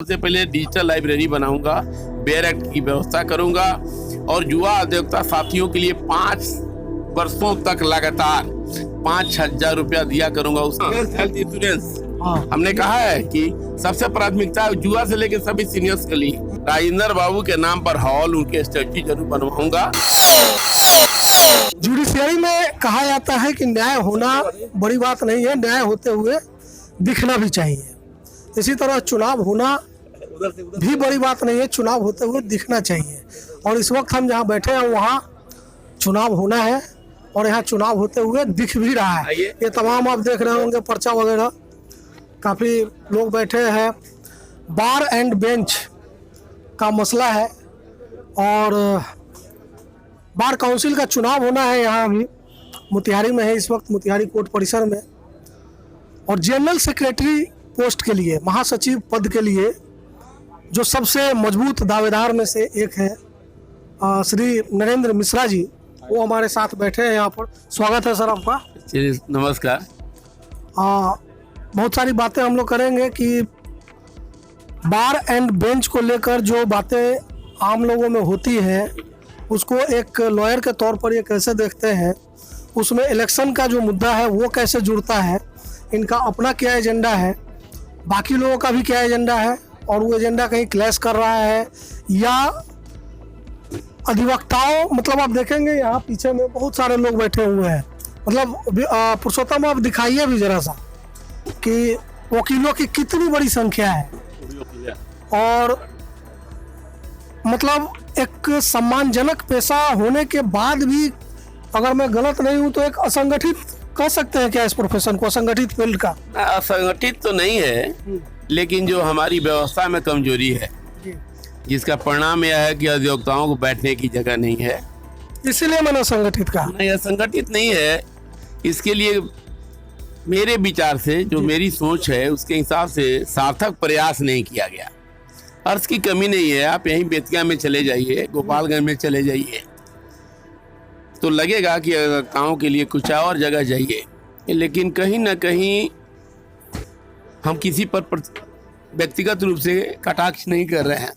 सबसे पहले digital library बनाऊंगा, बेयर एक्ट की व्यवस्था करूंगा और युवा उद्योक्ता साथियों के लिए 5 वर्षों तक लगातार 5,000 रुपया दिया करूंगा। उसका हेल्थ इंश्योरेंस हमने कहा है कि सबसे प्राथमिकता युवा से लेकर सभी सीनियर्स के लिए राजेंद्र बाबू के नाम पर हॉल, उनके स्टैच्यू जरूर बनवाऊंगा। जुडिशियरी में कहा जाता है कि न्याय होना बड़ी बात नहीं है, न्याय होते हुए दिखना भी चाहिए। इसी तरह चुनाव होना भी बड़ी बात नहीं है, चुनाव होते हुए दिखना चाहिए। और इस वक्त हम जहाँ बैठे हैं वहाँ चुनाव होना है और यहाँ चुनाव होते हुए दिख भी रहा है। ये तमाम आप देख रहे होंगे पर्चा वगैरह, काफ़ी लोग बैठे हैं। बार एंड बेंच का मसला है और बार काउंसिल का चुनाव होना है। यहाँ अभी मोतिहारी में है, इस वक्त मोतिहारी कोर्ट परिसर में। और जनरल सेक्रेटरी पोस्ट के लिए, महासचिव पद के लिए जो सबसे मजबूत दावेदार में से एक है श्री नरेंद्र मिश्रा जी, वो हमारे साथ बैठे हैं यहाँ पर। स्वागत है सर आपका। नमस्कार। बहुत सारी बातें हम लोग करेंगे कि बार एंड बेंच को लेकर जो बातें आम लोगों में होती हैं उसको एक लॉयर के तौर पर ये कैसे देखते हैं, उसमें इलेक्शन का जो मुद्दा है वो कैसे जुड़ता है, इनका अपना क्या एजेंडा है, बाकी लोगों का भी क्या एजेंडा है और वो एजेंडा कहीं क्लैश कर रहा है या अधिवक्ताओं, मतलब आप देखेंगे यहाँ पीछे में बहुत सारे लोग बैठे हुए हैं। मतलब पुरुषोत्तम आप दिखाइए भी जरा सा कि वकीलों की कितनी बड़ी संख्या है और मतलब एक सम्मानजनक पेशा होने के बाद भी, अगर मैं गलत नहीं हूँ तो एक असंगठित कह सकते हैं क्या इस प्रोफेशन को, असंगठित फील्ड का? असंगठित तो नहीं है, लेकिन जो हमारी व्यवस्था में कमजोरी है जिसका परिणाम यह है कि अधिवक्ताओं को बैठने की जगह नहीं है, इसीलिए मैंने असंगठित कहा। नहीं, असंगठित नहीं है। इसके लिए मेरे विचार से, जो मेरी सोच है उसके हिसाब से सार्थक प्रयास नहीं किया गया। अर्थ की कमी नहीं है, आप यहीं बेतिया में चले जाइए, गोपालगंज में चले जाइए तो लगेगा कि अधिवक्ताओं के लिए कुछ और जगह जाइए। लेकिन कहीं ना कहीं हम किसी पर व्यक्तिगत रूप से कटाक्ष नहीं कर रहे हैं,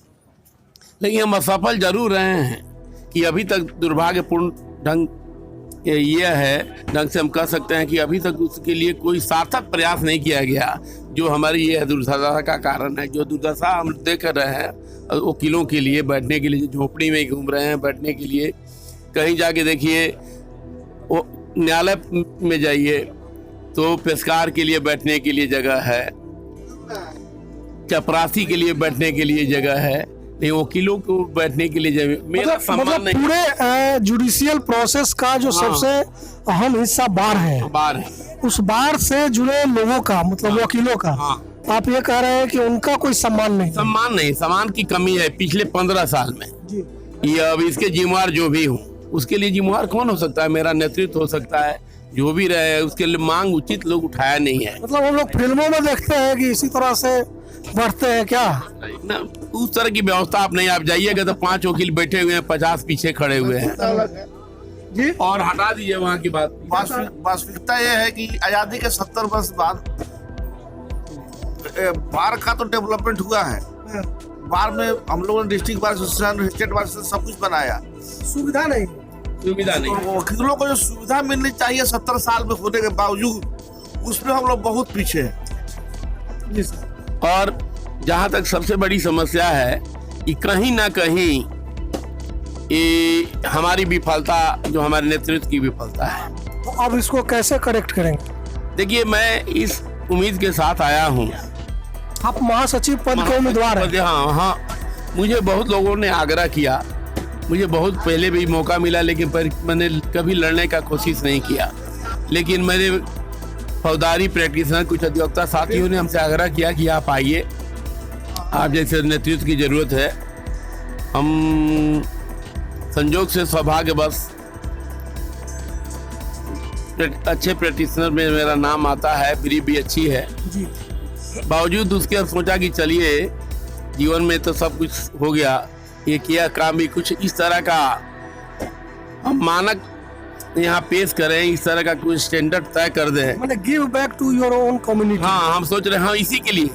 लेकिन हम असफल जरूर रहे हैं कि अभी तक दुर्भाग्यपूर्ण ढंग से हम कह सकते हैं कि अभी तक उसके लिए कोई सार्थक प्रयास नहीं किया गया, जो हमारी ये दुर्दशा का कारण है। जो दुर्दशा हम देख रहे हैं वकीलों के लिए बैठने के लिए, झोपड़ी में घूम रहे हैं बैठने के लिए, कहीं जाके देखिए वो न्यायालय में जाइए तो पेशकार के लिए बैठने के लिए जगह है, चपरासी के लिए बैठने के लिए जगह है, नहीं वकीलों को बैठने के लिए जगह। मेरा सम्मान नहीं। पूरे जुडिशियल प्रोसेस का जो सबसे अहम हिस्सा बार है, उस बार से जुड़े लोगों का, मतलब वकीलों का, आप ये कह रहे हैं कि उनका कोई सम्मान नहीं? सम्मान की कमी है पिछले 15 साल में। ये अब इसके जिम्मेवार जो भी हूँ, उसके लिए जिम्मेवार कौन हो सकता है? मेरा नेतृत्व हो सकता है, जो भी रहे उसके लिए मांग उचित लोग उठाया नहीं है। मतलब हम लोग फिल्मों में देखते हैं कि इसी तरह से बढ़ते हैं क्या ना, उस तरह की व्यवस्था आप नहीं। आप जाइएगा तो 5 वकील बैठे हुए हैं, 50 पीछे खड़े हुए हैं जी। और हटा दीजिए वहाँ की बात। वास्तविकता यह है कि आजादी के 70 वर्ष बाद बार का तो डेवलपमेंट हुआ है। बार में हम लोगों ने district bar association, state bar association सब कुछ बनाया। सुविधा नहीं तो वकीलों को जो सुविधा मिलनी चाहिए 70 साल में होने के बावजूद, उसमें हम लोग बहुत पीछे हैं जी सर। और जहाँ तक सबसे बड़ी समस्या है कि कहीं ना कहीं ये हमारी विफलता, जो हमारे नेतृत्व की विफलता है। तो अब इसको कैसे करेक्ट करेंगे? देखिए, मैं इस उम्मीद के साथ आया हूँ। आप महासचिव पद के उम्मीदवार हैं? हाँ, मुझे बहुत लोगों ने आग्रह किया, मुझे बहुत पहले भी मौका मिला, लेकिन मैंने कभी लड़ने का कोशिश नहीं किया। लेकिन मेरे फौजदारी प्रैक्टिशनर कुछ अधिवक्ता साथियों ने हमसे आग्रह किया कि आप आइए, आप जैसे नेतृत्व की जरूरत है। हम संजोग से सौभाग्यवश अच्छे प्रैक्टिशनर में मेरा नाम आता है, ब्रीफ भी अच्छी है जी। बावजूद उसके सोचा कि चलिए जीवन में तो सब कुछ हो गया, ये किया काम भी कुछ इस तरह का हम मानक यहाँ पेश करें, इस तरह का कुछ स्टैंडर्ड तय कर दें, मतलब give back to your own community. हाँ, हम सोच रहे हैं इसी के लिए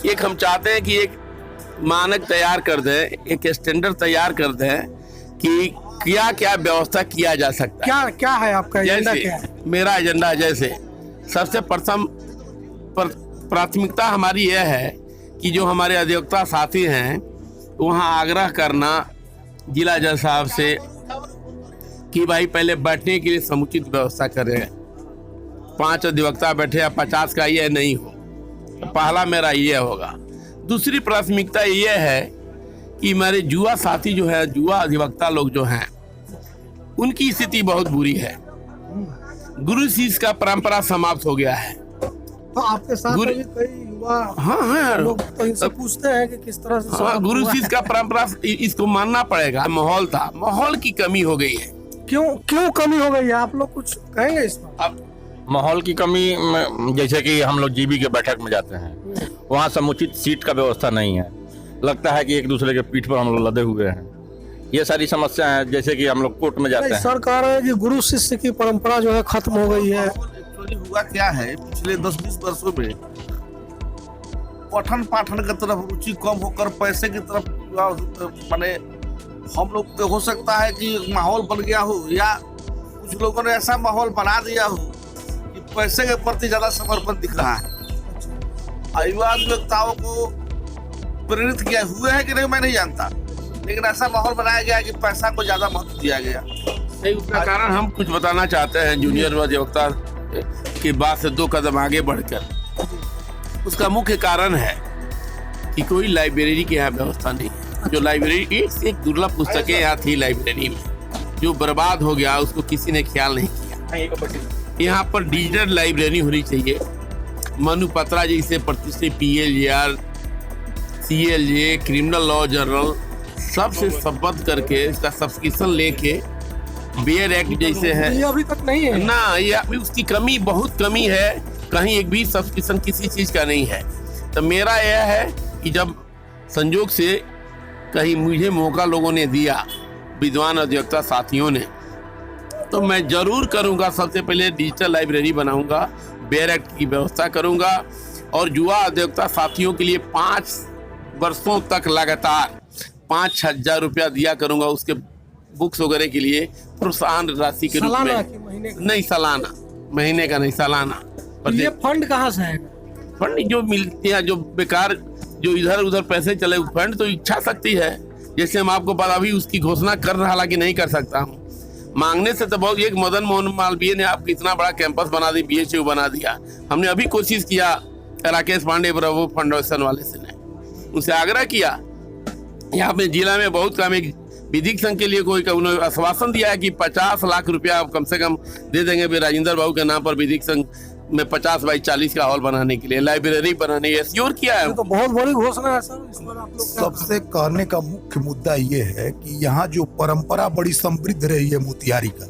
एक हम चाहते हैं कि एक मानक तैयार कर दें, एक स्टैंडर्ड तैयार कर दें कि क्या क्या व्यवस्था किया जा सकता है। क्या क्या है आपका एजेंडा, क्या है? मेरा एजेंडा जैसे सबसे प्रथम प्राथमिकता हमारी यह है कि जो हमारे अधिवक्ता साथी हैं वहाँ आग्रह करना जिला जज साहब से कि भाई पहले बैठने के लिए समुचित व्यवस्था करें। 5 अधिवक्ता बैठे या 50 का यह नहीं हो, तो पहला मेरा ये होगा। दूसरी प्राथमिकता ये है कि मेरे जुआ साथी जो है, जुआ अधिवक्ता लोग जो हैं, उनकी स्थिति बहुत बुरी है। गुरु शिष्य का परंपरा समाप्त हो गया है। तो आपके साथ गुरु- अभी कई युवा हाँ लोग तो इनसे पूछते हैं कि किस तरह से हाँ, समाप्त गुरु हुआ है। शिष्य का परंपरा इसको मानना पड़ेगा। माहौल था, माहौल की कमी हो गई है। क्यों कमी हो गई है, आप लोग कुछ कहेंगे इस पर? अब माहौल की कमी में, जैसे कि हम लोग जीबी के बैठक में जाते हैं, वहाँ समुचित सीट का व्यवस्था नहीं है। लगता है कि एक दूसरे के पीठ पर हम लोग लदे हुए हैं। ये सारी समस्या है। जैसे कि हम लोग कोर्ट में जाते नहीं, हैं, सर कह रहे हैं कि गुरु शिष्य की परंपरा जो है खत्म हो गई है। एक्चुअली हुआ क्या है, पिछले 10-20 वर्षों में पठन पाठन की तरफ रुचि कम होकर पैसे की तरफ माने हम लोग को हो सकता है कि माहौल बन गया हो, या कुछ लोगों ने ऐसा माहौल बना दिया हो कि पैसे के प्रति ज्यादा समर्पण दिख रहा है। युवा अधिवक्ताओं को प्रेरित किया हुए है कि नहीं मैं नहीं जानता, लेकिन ऐसा माहौल बनाया गया कि पैसा को ज्यादा महत्व दिया गया। नहीं, उसका कारण हम कुछ बताना चाहते हैं जूनियर अधिवक्ता की बात से 2 कदम आगे बढ़कर। उसका मुख्य कारण है कि कोई लाइब्रेरी की यहाँ व्यवस्था नहीं है। जो लाइब्रेरी एक दुर्लभ पुस्तकें यहाँ थी लाइब्रेरी में, जो बर्बाद हो गया, उसको किसी ने ख्याल नहीं किया। यहाँ पर डिजिटल लाइब्रेरी होनी चाहिए। मनु पत्रा जैसे प्रतिष्ठित PLJR, CLJ, criminal law journal सबसे संबद्ध करके इसका सब्सक्रिप्शन लेके बेयर एक्ट जैसे है ये अभी तक नहीं है ना, ये अभी उसकी कमी, बहुत कमी है। कहीं एक भी सब्सक्रिप्शन किसी चीज का नहीं है। तो मेरा यह है कि जब संजोग से कहीं मुझे मौका लोगों ने दिया, विद्वान अधिवक्ता साथियों ने, तो मैं जरूर करूंगा। सबसे पहले डिजिटल लाइब्रेरी बनाऊंगा, बेयर एक्ट की व्यवस्था करूंगा और युवा अधिवक्ता साथियों के लिए 5 वर्षों तक लगातार 5,000 रुपया दिया करूंगा उसके बुक्स वगैरह के लिए प्रोत्साहन राशि के रूप सालाना में। कि महीने का? नहीं, सालाना, महीने का नहीं, सालाना। तो ये फंड कहाँ से आएगा? फंड जो मिलते हैं, जो बेकार जो इधर उधर पैसे चले, फंड तो इच्छा शक्ति है। जैसे हम आपको बता, अभी उसकी घोषणा कर रहा, हालांकि नहीं कर सकता हूँ। मांगने से तो बहुत, एक मदन मोहन मालवीय ने आपको इतना बड़ा कैंपस बना दी, BHU बना दिया। हमने अभी कोशिश किया राकेश पांडे प्रभु फाउंडेशन वाले से ने उनसे आग्रह किया। यहाँ पे जिला में बहुत काम, एक विधिक संघ के लिए कोई उन्होंने आश्वासन दिया है कि 50 लाख रुपया कम से कम दे देंगे भी राजेंद्र बाबू के नाम पर विधिक संघ में 50 बाई 40 का हॉल बनाने के लिए, लाइब्रेरी बनाने, श्योर किया है। ये तो बहुत बड़ी घोषणा है सर। इस पर आप लोग क्या सबसे कहने का मुख्य मुद्दा ये है कि यहाँ जो परंपरा बड़ी समृद्ध रही है मोतिहारी का,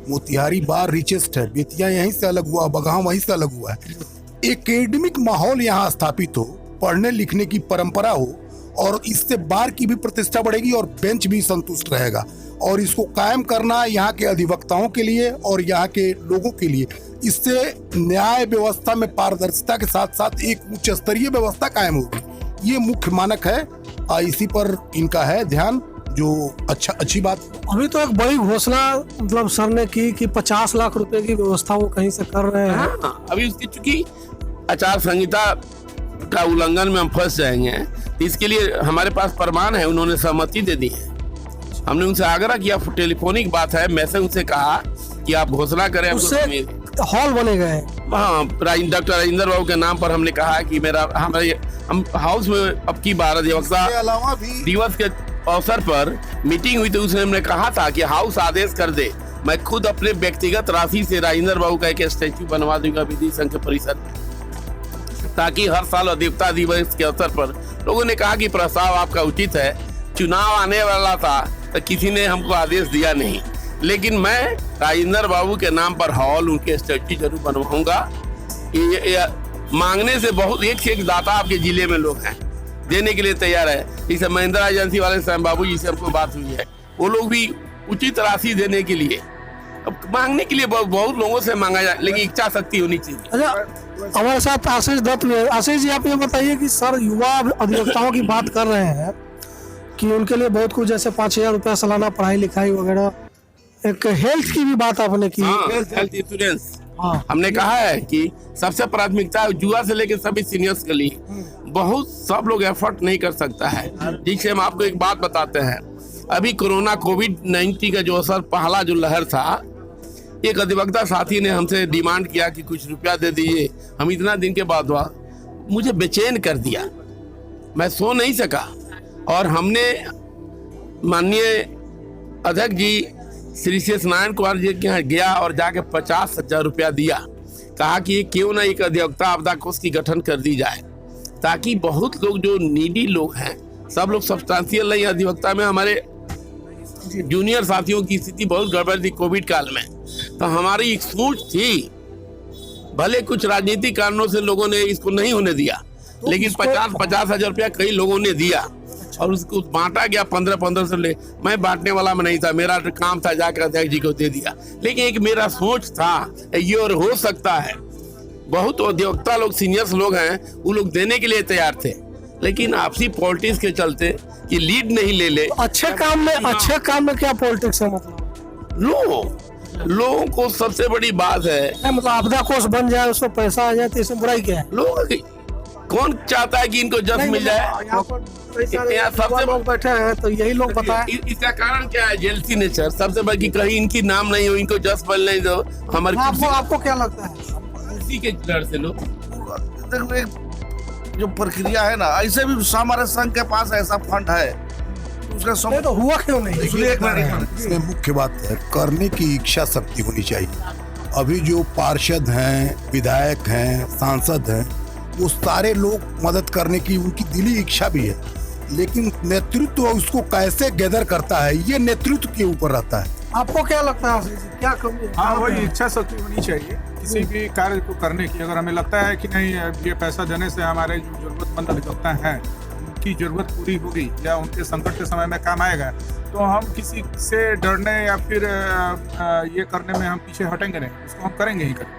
मोतिहारी बार रिचेस्ट है, बेतिया यहीं से अलग हुआ, बगहा वहीं से अलग हुआ है। एकेडमिक माहौल यहाँ स्थापित हो, पढ़ने लिखने की परंपरा हो, और इससे बार की भी प्रतिष्ठा बढ़ेगी और बेंच भी संतुष्ट रहेगा। और इसको कायम करना यहाँ के अधिवक्ताओं के लिए और यहाँ के लोगों के लिए, इससे न्याय व्यवस्था में पारदर्शिता के साथ साथ एक उच्च स्तरीय व्यवस्था कायम होगी। ये मुख्य मानक है, इसी पर इनका है ध्यान, जो अच्छी बात। अभी तो एक बड़ी घोषणा मतलब सर ने की कि 50 लाख रुपए की व्यवस्था वो कहीं से कर रहे हैं। हाँ, अभी उसकी चूंकि आचार संहिता का उल्लंघन में हम फंस जाएंगे, तो इसके लिए हमारे पास प्रमाण है, उन्होंने सहमति दे दी है। हमने उनसे आग्रह किया, टेलीफोनिक बात है, मैं से उनसे कहा कि आप घोषणा करें। उससे हॉल बनेगा है। हाँ, डॉक्टर राजेंद्र बाबू के नाम पर हमने कहा कि हम हाउस में अब की 12 अधिवक्ता इसके अलावा भी दिवस के अवसर पर मीटिंग हुई, तो उसमें हमने कहा था कि हाउस आदेश कर दे, मैं खुद अपने व्यक्तिगत राशि से राजेंद्र बाबू का एक स्टैच्यू बनवा दूंगा विधि संघ के परिसर में, ताकि हर साल अधिवक्ता दिवस के अवसर पर लोगों ने कहा कि प्रस्ताव आपका उचित है, चुनाव आने वाला था तो किसी ने हमको आदेश दिया नहीं, लेकिन मैं राजेंद्र बाबू के नाम पर हॉल, उनके स्टैच्यू जरूर बनवाऊंगा। ये मांगने से बहुत, एक से एक दाता आपके जिले में लोग हैं, देने के लिए तैयार है। जैसे महिंद्रा एजेंसी वाले श्याम बाबू जी से हमको बात हुई है, वो लोग भी उचित राशि देने के लिए, अब मांगने के लिए बहुत लोगों से मांगा जाए, लेकिन इच्छा शक्ति होनी चाहिए। अच्छा, हमारे साथ आशीष दत्त भी है। आशीष जी, आप ये बताइए कि सर युवा अधिवक्ताओं की बात कर रहे हैं कि उनके लिए बहुत कुछ, जैसे 5,000 रुपया सालाना पढ़ाई लिखाई वगैरह, एक हेल्थ की भी बात आपने की। हेल्थ इंश्योरेंस हाँ, हमने कहा है कि सबसे प्राथमिकता है जुआ से लेकर सभी सीनियर्स के लिए। बहुत सब लोग एफर्ट नहीं कर सकता है, जिससे हम आपको एक बात बताते हैं। अभी कोरोना कोविड-19 का जो असर, पहला जो लहर था, एक अधिवक्ता साथी ने हमसे डिमांड किया कि कुछ रुपया दे दीजिए। हम इतना दिन के बाद हुआ, मुझे बेचैन कर दिया, मैं सो नहीं सका। और हमने माननीय अध्यक्ष जी श्री शेष नारायण कुमार जी के यहाँ गया और जाके 50,000 रुपया दिया। कहा कि क्यों ना एक अधिवक्ता आपदा कोष की गठन कर दी जाए, ताकि बहुत लोग जो नीडी लोग हैं, सब लोग सब्सटेंशियल नहीं अधिवक्ता में। हमारे जूनियर साथियों की स्थिति बहुत गड़बड़ थी कोविड काल में, तो हमारी एक सोच थी, भले कुछ राजनीतिक कारणों से लोगों ने इसको नहीं होने दिया, लेकिन 50,000 रुपया कई लोगों ने दिया और उसको बांटा गया 1500 से ले। मैं बांटने वाला में नहीं था, मेरा काम था जाकर अध्यक्ष जी को दे दिया। लेकिन एक मेरा सोच था ये और हो सकता है। बहुत अधिवक्ता लोग, सीनियर्स लोग हैं, वो लोग देने के लिए तैयार थे, लेकिन आपसी पॉलिटिक्स के चलते कि लीड नहीं ले अच्छे काम में क्या पॉलिटिक्स है? मतलब लोगों को सबसे बड़ी बात है, मतलब आपदा कोष बन जाए, उसमें पैसा आ जाए, तो इसमें बुराई क्या है? लोग कौन चाहता है कि इनको जस मिल जाए? यहाँ सबसे लोग बैठे हैं, तो यही लोग बताएं। इसका कारण क्या है? जेलसी नेचर सबसे बड़ी, कहीं इनकी नाम नहीं हो, इनको जस बल नहीं दो। हमारे आपको क्या लगता है? उसी के डर से लोग, देखो एक जो प्रक्रिया है ना, ऐसे भी हमारे संघ के पास ऐसा फंड है, उसका नहीं तो हुआ क्यों नहीं? इसलिए एक मिनट, इसमें मुख्य बात है करने की इच्छा शक्ति होनी चाहिए। अभी जो पार्षद हैं, विधायक हैं, सांसद हैं, वो सारे लोग मदद करने की उनकी दिली इच्छा भी है, लेकिन नेतृत्व उसको कैसे गैदर करता है, ये नेतृत्व के ऊपर रहता है। आपको क्या लगता है क्या कमी है? हाँ, वही इच्छा शक्ति होनी चाहिए किसी भी कार्य को करने की। अगर हमें लगता है कि नहीं, ये पैसा देने से हमारे जो जरूरतमंद अधिवक्ता हैं उनकी जरूरत पूरी होगी या उनके संकट के समय में काम आएगा, तो हम किसी से डरने या फिर ये करने में हम पीछे हटेंगे नहीं, उसको हम करेंगे ही करेंगे।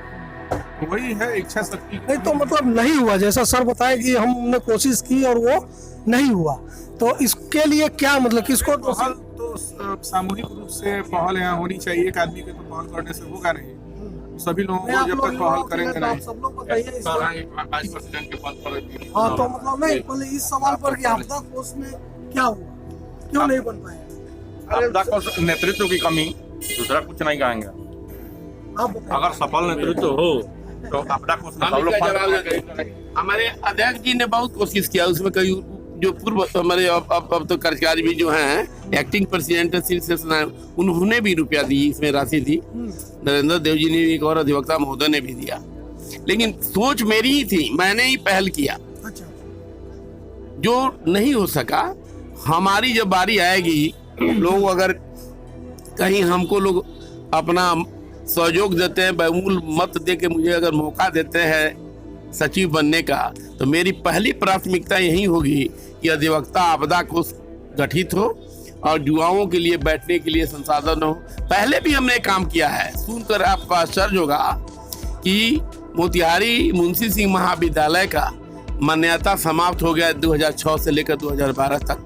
तो वही है इच्छा शक्ति। नहीं तो मतलब नहीं हुआ, जैसा सर बताए कि हमने कोशिश की और वो नहीं हुआ, तो इसके लिए क्या मतलब किसको? पहल तो सामूहिक रूप से पहल यहाँ होनी चाहिए। एक आदमी के तो पहल करने से होगा नहीं, सभी लोगों को जब तक पहल करेंगे नहीं। सब लोग बताइए। हाँ, तो मतलब नहीं, पहले इस सवाल पर कि आपदा कोष में क्या हुआ, क्यों नहीं बन पाया? आपदा कोष नेतृत्व की कमी, दूसरा कुछ नहीं कहेंगे। आप बताइए। अगर सफल नेतृत्व हो तो आपदा कोष में सब लोग हमारे अध्यक्ष जी ने बहुत कोशिश किया, उसमें कई जो पूर्व हमारे अब तो कार्यकारी भी जो हैं, एक्टिंग प्रेसिडेंट श्री शेष नारायण, उन्होंने भी रुपया दी, इसमें राशि दी। नरेंद्र देव जी ने, एक और अधिवक्ता महोदय ने भी दिया। लेकिन सोच मेरी ही थी, मैंने ही पहल किया। अच्छा, जो नहीं हो सका, हमारी जब बारी आएगी, लोग अगर कहीं हमको लोग अपना सहयोग देते हैं, बहुमूल्य मत दे के मुझे अगर मौका देते हैं सचिव बनने का, तो मेरी पहली प्राथमिकता यही होगी कि अधिवक्ता आपदा कोष गठित हो और युवाओं के लिए बैठने के लिए संसाधन हो। पहले भी हमने काम किया है। सुनकर आपको आश्चर्य होगा कि मोतिहारी मुंशी सिंह महाविद्यालय का मान्यता समाप्त हो गया 2006 से लेकर 2012 तक।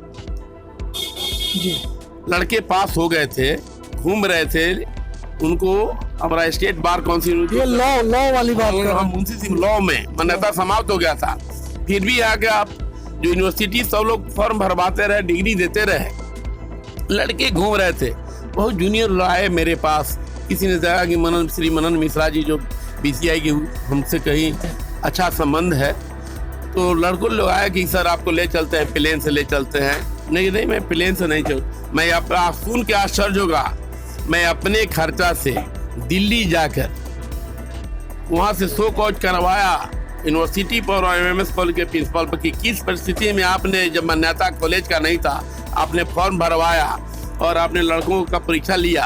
जी, लड़के पास हो गए थे, घूम रहे थे, उनको हमारा स्टेट बार काउंसिल, ये लॉ वाली बात कर रहे हैं। मुंशी सिंह लॉ में मान्यता समाप्त हो गया था। फिर भी आगे आप जो यूनिवर्सिटी सब लोग फॉर्म भरवाते रहे, डिग्री देते रहे, लड़के घूम रहे थे। बहुत जूनियर लॉ आए मेरे पास, किसी ने कहा कि श्री मनन मिश्रा जी जो BCI की हमसे कहीं अच्छा संबंध है, तो लड़कों लोग आए कि सर आपको ले चलते हैं, प्लेन से ले चलते हैं। नहीं, मैं प्लेन से नहीं चल, मैं आप सुन के आश्चर्य होगा, मैं अपने खर्चा से दिल्ली जाकर वहाँ से शो कॉज करवाया यूनिवर्सिटी पर और MMS कॉलेज के प्रिंसिपल पर कि किस परिस्थिति में आपने, जब मान्यता कॉलेज का नहीं था, आपने फॉर्म भरवाया और आपने लड़कों का परीक्षा लिया,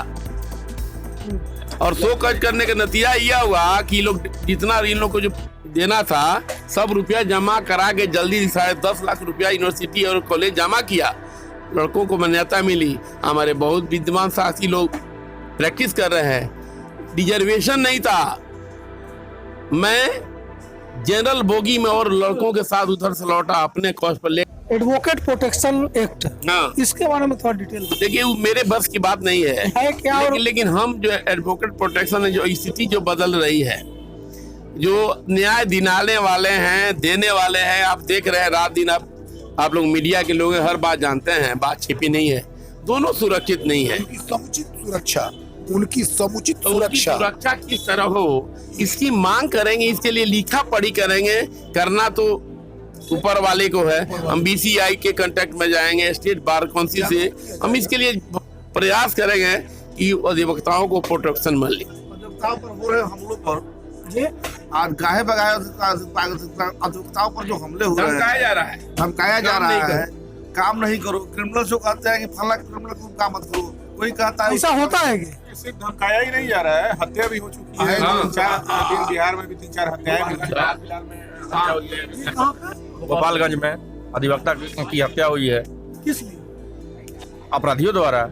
और शो कॉज करने का नतीजा यह हुआ कि लोग जितना इन लोग को जो देना था सब रुपया जमा करा के जल्दी 10.5 लाख रुपया यूनिवर्सिटी और कॉलेज जमा किया, लड़कों को मान्यता मिली। हमारे बहुत विद्वान साथी लोग प्रैक्टिस कर रहे हैं, रिजर्वेशन नहीं था। मैं जनरल बोगी में और लड़कों के साथ उधर से लौटा अपने कॉस्ट पर ले। एडवोकेट प्रोटेक्शन एक्ट, हाँ, इसके बारे में थोड़ा डिटेल देखिए वो मेरे बस की बात नहीं है क्या? लेकिन हम जो एडवोकेट प्रोटेक्शन है, जो स्थिति जो बदल रही है, जो न्याय दिलाने वाले हैं, देने वाले हैं, आप देख रहे हैं रात दिन। आप लोग मीडिया के लोग हर बात जानते हैं, बात छिपी नहीं है। दोनों सुरक्षित नहीं है। उनकी समुचित सुरक्षा किस तरह हो, इसकी मांग करेंगे, इसके लिए लिखा पढ़ी करेंगे। करना तो ऊपर वाले को है। हम BCI के कांटेक्ट में जाएंगे, स्टेट बार काउंसिल से हम इसके लिए प्रयास करेंगे कि अधिवक्ताओं को प्रोटेक्शन मिले। अधिवक्ताओं पर हो रहे हमलों पर आज गाहे बगाहे अधिवक्ताओं पर जो हमले हो रहे हैं, जा रहा है, धमकाया जा रहा है, काम नहीं करो। क्रिमिनल जो कहते हैं कि फला क्रिमिनल तुम काम मत करो, कोई कहता है ऐसा होता है कि सिर्फ धमकाया ही नहीं जा रहा है, हत्या भी हो चुकी है। हाँ। 3-4 बिहार में भी 3-4 हत्याएं भी हुई हैं। गोपालगंज में अधिवक्ता की हत्या हुई है। किस लिए? अपराधियों द्वारा।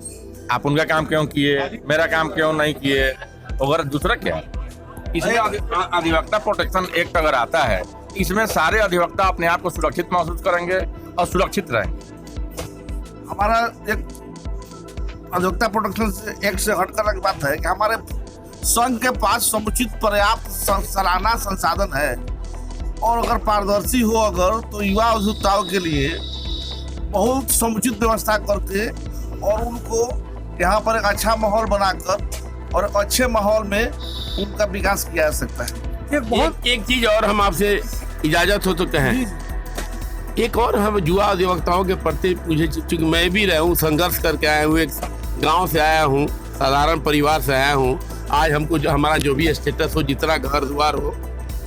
आप उनका काम क्यों किए, मेरा काम क्यों नहीं किए, अगर दूसरा क्या? इसमें अधिवक्ता प्रोटेक्शन एक्ट अगर आता है, इसमें सारे अधिवक्ता अपने आप को सुरक्षित महसूस करेंगे और सुरक्षित रहेंगे। हमारा एक अधिवक्ता प्रोटेक्शन एक्ट से हटकर एक बात है कि हमारे संघ के पास समुचित पर्याप्त सालाना संसाधन है, और अगर पारदर्शी हो अगर तो युवा अधिवक्ताओं के लिए बहुत समुचित व्यवस्था करके और उनको यहाँ पर एक अच्छा माहौल बनाकर और एक अच्छे माहौल में उनका विकास किया जा सकता है। एक चीज और हम आपसे इजाजत हो तो कहें, एक और हम युवा अधिवक्ताओं के प्रति मुझे, चूंकि मैं भी रहा हूँ, संघर्ष करके आया हूँ, एक गांव से आया हूँ, साधारण परिवार से आया हूँ। आज हमको जो हमारा जो भी स्टेटस हो, जितना घर द्वार हो,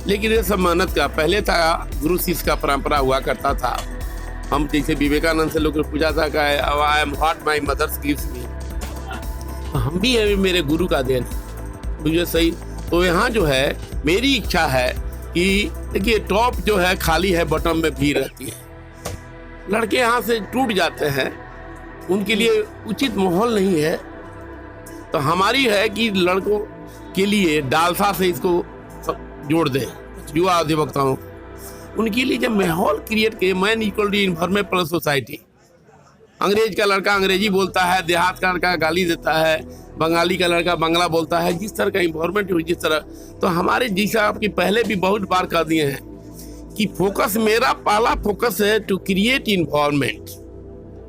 लेकिन ये सब मेहनत का पहले था। गुरु शिष्य का परंपरा हुआ करता था। हम जैसे विवेकानंद से लोग पूछा था कि I am what my mothers gives me, हम भी है मेरे गुरु का देन मुझे सही। तो यहाँ जो है मेरी इच्छा है कि देखिए टॉप जो है खाली है, बॉटम में भीड़ रहती है। लड़के यहाँ से टूट जाते हैं, उनके लिए उचित माहौल नहीं है। तो हमारी है कि लड़कों के लिए डालसा से इसको जोड़ दें, युवा अधिवक्ताओं, उनके लिए जब माहौल क्रिएट किए, man equal to environment plus society. अंग्रेज का लड़का अंग्रेजी बोलता है, देहात का लड़का गाली देता है, बंगाली का लड़का बांग्ला बोलता है, जिस तरह का इन्वायरमेंट हो, जिस तरह। तो हमारे जैसा आपकी पहले भी बहुत बार कह दिए हैं कि फोकस, मेरा पहला फोकस है टू क्रिएट इन्वायरमेंट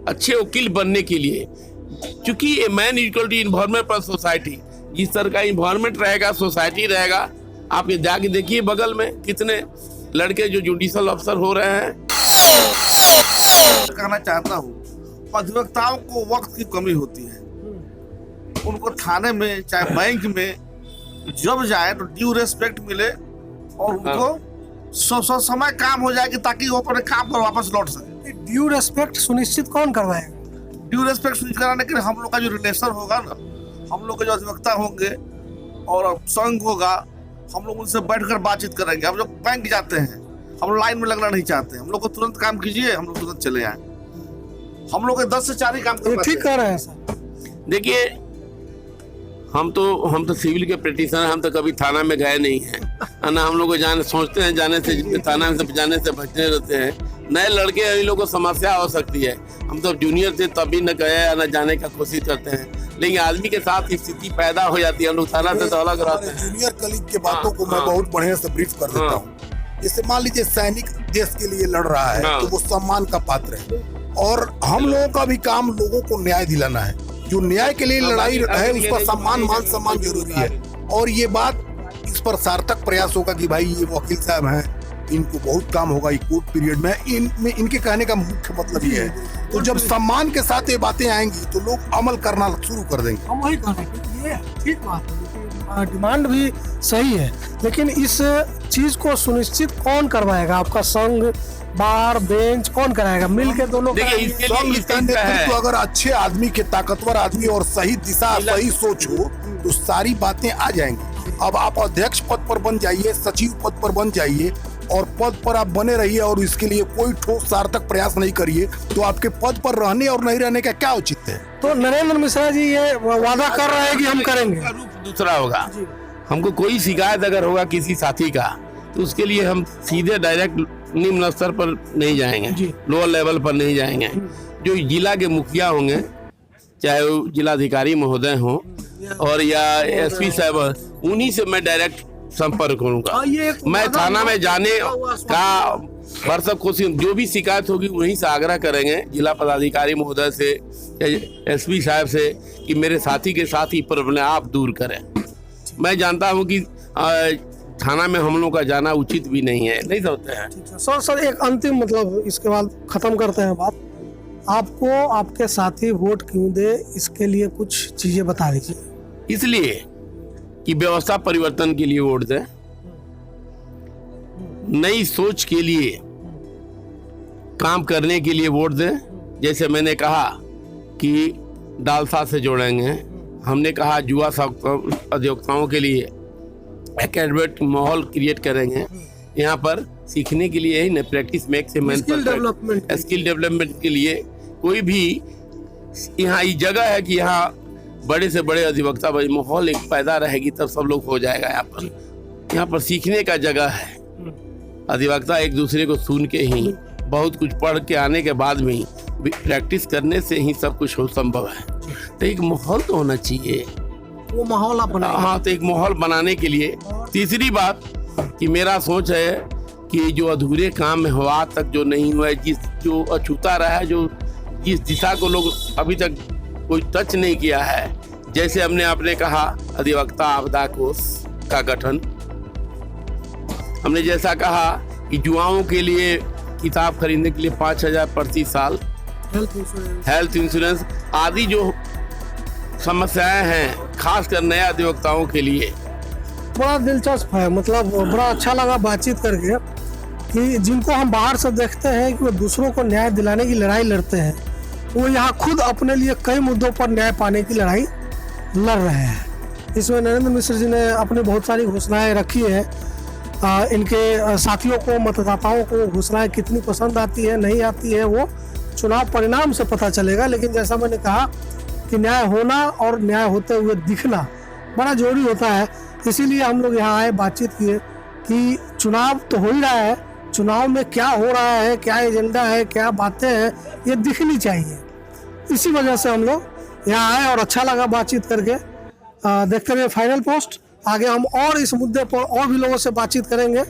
अच्छे वकील बनने के लिए। क्योंकि a man equal to environment पर सोसाइटी, जिस तरह का इन्वायरमेंट रहेगा, सोसाइटी रहेगा। आप ये जाके देखिए बगल में कितने लड़के जो जुडिशल अफसर हो रहे हैं। कहना चाहता हूँ, अधिवक्ताओं को वक्त की कमी होती है। उनको थाने में चाहे बैंक में जब जाए तो ड्यू रेस्पेक्ट मिले और उनको समय काम हो जाए कि ताकि वो अपने काम पर वापस लौट सके। ड्यू रेस्पेक्ट सुनिश्चित कौन करवाएगा? ड्यू रेस्पेक्ट सुनिश्चित कराने के लिए हम लोग का जो रिलेशन होगा ना, हम लोग के जो अधिवक्ता होंगे और संघ होगा, हम लोग उनसे बैठकर बातचीत करेंगे। हम जब बैंक जाते हैं, हम लाइन में लगना नहीं चाहते, हम लोग को तुरंत काम कीजिए, हम लोग तुरंत चले आए। हम लोग 10 से 4 ही काम कर ठीक कर रहे हैं सर। देखिए हम तो सिविल के प्रैक्टिशनर, हम तो कभी थाना में गए नहीं हैं ना। हम लोग को सोचते हैं जाने से, थाना से जाने से बचते रहते हैं। नए लड़के इन लोगों को समस्या हो सकती है। हम तो जूनियर थे तभी न गए या न जाने का कोशिश करते हैं, लेकिन आदमी के साथ स्थिति पैदा हो जाती है। हम लोग थाना से तो अलग रहते हैं। जूनियर कलीग के बातों को मैं बहुत बढ़िया से ब्रीफ कर देता हूँ। जैसे मान लीजिए सैनिक देश के लिए लड़ रहा है तो वो सम्मान का पात्र है, और हम लोगों का भी काम लोगों को न्याय दिलाना है। जो न्याय के लिए लड़ाई है उस पर सम्मान, मान सम्मान जरूरी है। और ये बात, इस पर सार्थक प्रयास होगा कि भाई ये वकील साहब हैं, इनको बहुत काम होगा कोर्ट पीरियड में। इनके कहने का मुख्य मतलब ये है। तो जब सम्मान के साथ ये बातें आएंगी तो लोग अमल करना शुरू कर देंगे। हम वही कह रहे हैं, ये ठीक बात है, डिमांड भी सही है, लेकिन इस चीज को सुनिश्चित कौन करवाएगा? आपका संघ, बार, बेंच कौन कराएगा? मिल के दोनों। देखिए इसके लिए इसका नेतृत्व अगर अच्छे आदमी के, ताकतवर आदमी और सही दिशा, सही सोच हो तो सारी बातें आ जाएंगी। अब आप अध्यक्ष पद पर बन जाइए, सचिव पद पर बन जाइए और पद पर आप बने रहिए और इसके लिए कोई ठोस सार्थक प्रयास नहीं करिए तो आपके पद पर रहने और नहीं रहने का क्या औचित्य है? तो नरेंद्र मिश्रा जी ये वादा कर रहे हैं कि हम करेंगे। रूप दूसरा होगा। हमको कोई शिकायत अगर होगा किसी साथी का, तो उसके लिए हम सीधे डायरेक्ट निम्न स्तर पर नहीं जाएंगे, जी। लोअर लेवल पर नहीं जाएंगे। जो जिला के मुखिया होंगे, चाहे वो जिलाधिकारी महोदय हों और या एसपी साहब, उन्हीं से मैं डायरेक्ट संपर्क करूंगा। हाँ, ये एक मैं वादा थाना में जाने हुआ का भरसक कोशिश, जो भी शिकायत होगी वहीं से आग्रह करेंगे जिला पदाधिकारी महोदय से या एसपी साहब से कि मेरे साथी के साथ ही प्रॉब्लम आप दूर करें। मैं जानता हूं कि थाना में हम लोग का जाना उचित भी नहीं है, नहीं सोचते हैं। सर एक अंतिम मतलब इसके बाद खत्म करते हैं बात। आपको आपके साथी वोट क्यों दे, इसके लिए कुछ चीजें बता दीजिए। इसलिए कि व्यवस्था परिवर्तन के लिए वोट दें, नई सोच के लिए काम करने के लिए वोट दें। जैसे मैंने कहा कि डालसा से जोड़ेंगे, हमने कहा युवा अधिवक्ताओं के लिए एकेडमिक माहौल क्रिएट करेंगे। यहाँ पर सीखने के लिए ही न, प्रैक्टिस मेक से man skill development skill development के लिए कोई भी यहाँ ये जगह है कि यहाँ बड़े से बड़े अधिवक्ता माहौल एक पैदा रहेगी तब सब लोग हो जाएगा। यहाँ पर सीखने का जगह है। अधिवक्ता एक दूसरे को सुन के ही, बहुत कुछ पढ़ के आने के बाद में प्रैक्टिस करने से ही सब कुछ हो संभव है। तो एक माहौल तो होना चाहिए, वो माहौल आप बनाएं। हाँ, तो एक माहौल बनाने के लिए तीसरी बात कि मेरा सोच है कि जो अधूरे काम में हुआ तक जो नहीं हुआ है, जो अछूता रहा है, जो जिस दिशा को लोग अभी तक कोई टच नहीं किया है, जैसे हमने आपने कहा अधिवक्ता आपदा कोष का गठन, हमने जैसा कहा कि युवाओं के लिए किताब खरीदने के लिए 5,000 प्रति साल हेल्थ इंश्योरेंस आदि जो समस्याएं हैं, खासकर नए अधिवक्ताओं के लिए। बड़ा दिलचस्प है, मतलब बड़ा अच्छा लगा बातचीत करके कि जिनको हम बाहर से देखते हैं कि वो दूसरों को न्याय दिलाने की लड़ाई लड़ते हैं, वो यहाँ खुद अपने लिए कई मुद्दों पर न्याय पाने की लड़ाई लड़ रहे हैं। इसमें नरेंद्र मिश्र जी ने अपनी बहुत सारी घोषणाएं रखी है। इनके साथियों को, मतदाताओं को घोषणाएं कितनी पसंद आती है नहीं आती है वो चुनाव परिणाम से पता चलेगा। लेकिन जैसा मैंने कहा कि न्याय होना और न्याय होते हुए दिखना बड़ा जरूरी होता है। इसीलिए हम लोग यहाँ आए, बातचीत किए कि चुनाव तो हो ही रहा है, चुनाव में क्या हो रहा है, क्या एजेंडा है, क्या बातें हैं, ये दिखनी चाहिए। इसी वजह से हम लोग यहाँ आए और अच्छा लगा बातचीत करके। देखते रहिए फाइनल पोस्ट। आगे हम और इस मुद्दे पर और भी लोगों से बातचीत करेंगे।